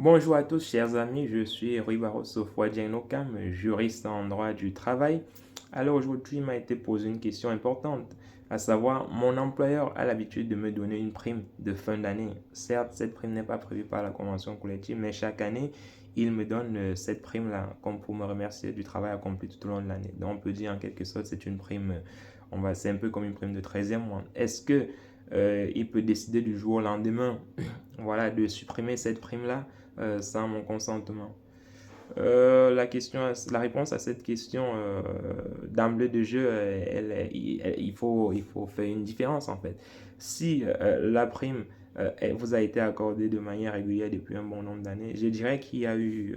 Bonjour à tous, chers amis, je suis Rui Barroso Fouadjenokam, juriste en droit du travail. Alors aujourd'hui, il m'a été posé une question importante, à savoir, mon employeur a l'habitude de me donner une prime de fin d'année. Certes, cette prime n'est pas prévue par la convention collective, mais chaque année, il me donne cette prime-là, comme pour me remercier du travail accompli tout au long de l'année. Donc on peut dire en quelque sorte, c'est une prime, c'est un peu comme une prime de 13e mois. Est-ce que il peut décider du jour au lendemain, voilà, de supprimer cette prime-là sans mon consentement? La réponse à cette question d'emblée de jeu, il faut faire une différence en fait. Si la prime elle vous a été accordée de manière régulière depuis un bon nombre d'années, je dirais qu'il y a eu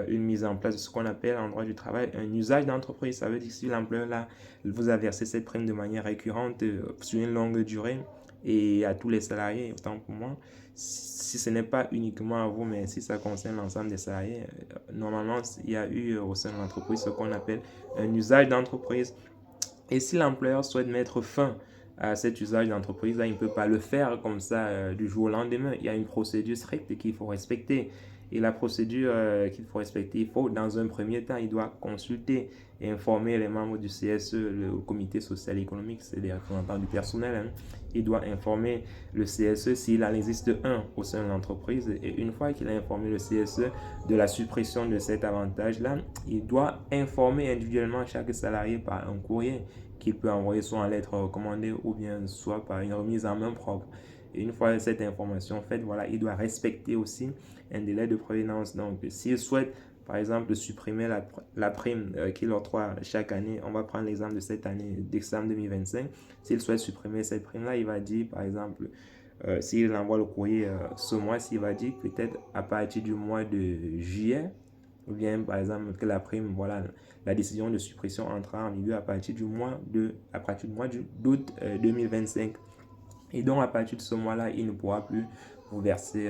une mise en place de ce qu'on appelle en droit du travail un usage d'entreprise. Ça veut dire que si l'employeur là vous a versé cette prime de manière récurrente sur une longue durée et à tous les salariés, autant pour moi, si ce n'est pas uniquement à vous, mais si ça concerne l'ensemble des salariés, normalement, il y a eu au sein de l'entreprise ce qu'on appelle un usage d'entreprise. Et si l'employeur souhaite mettre fin à cet usage d'entreprise, là, il ne peut pas le faire comme ça du jour au lendemain. Il y a une procédure stricte qu'il faut respecter. Et la procédure qu'il faut respecter, il faut, dans un premier temps, il doit consulter et informer les membres du CSE, le comité social et économique, c'est les représentants du personnel. Hein. Il doit informer le CSE s'il en existe un au sein de l'entreprise. Et une fois qu'il a informé le CSE de la suppression de cet avantage-là, il doit informer individuellement chaque salarié par un courrier qu'il peut envoyer soit en lettre recommandée ou bien soit par une remise en main propre. Et une fois cette information faite, voilà, il doit respecter aussi un délai de prévenance. Donc, s'il souhaite, par exemple, supprimer la prime qu'il octroie chaque année, on va prendre l'exemple de cette année, décembre 2025. S'il souhaite supprimer cette prime-là, il va dire, par exemple, s'il envoie le courrier ce mois-ci, il va dire peut-être à partir du mois de juillet, ou bien par exemple que la prime, voilà, la décision de suppression entrera en vigueur à partir du mois d'août 2025. Et donc, à partir de ce mois-là, il ne pourra plus vous verser,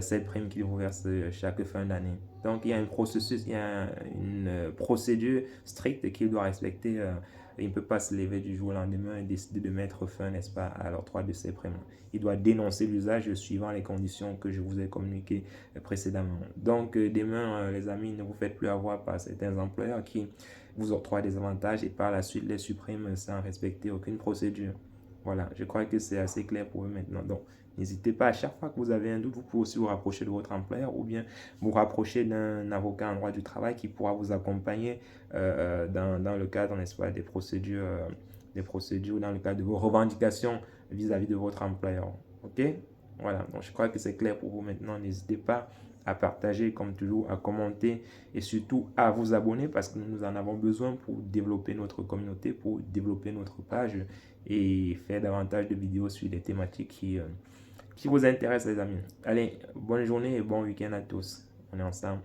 cette prime qu'il vous verse chaque fin d'année. Donc, il y a un processus, il y a une procédure stricte qu'il doit respecter. Il ne peut pas se lever du jour au lendemain et décider de mettre fin, n'est-ce pas, à l'octroi de ces primes. Il doit dénoncer l'usage suivant les conditions que je vous ai communiquées précédemment. Donc, demain, les amis, ne vous faites plus avoir par certains employeurs qui vous octroient des avantages et par la suite les suppriment sans respecter aucune procédure. Voilà, je crois que c'est assez clair pour eux maintenant. Donc, n'hésitez pas, à chaque fois que vous avez un doute, vous pouvez aussi vous rapprocher de votre employeur ou bien vous rapprocher d'un avocat en droit du travail qui pourra vous accompagner dans le cadre, n'est-ce pas, des procédures, dans le cadre de vos revendications vis-à-vis de votre employeur. OK? Voilà, donc je crois que c'est clair pour vous maintenant. N'hésitez pas à partager comme toujours, à commenter et surtout à vous abonner parce que nous en avons besoin pour développer notre communauté, pour développer notre page et faire davantage de vidéos sur des thématiques qui vous intéressent les amis. Allez, bonne journée et bon week-end à tous. On est ensemble.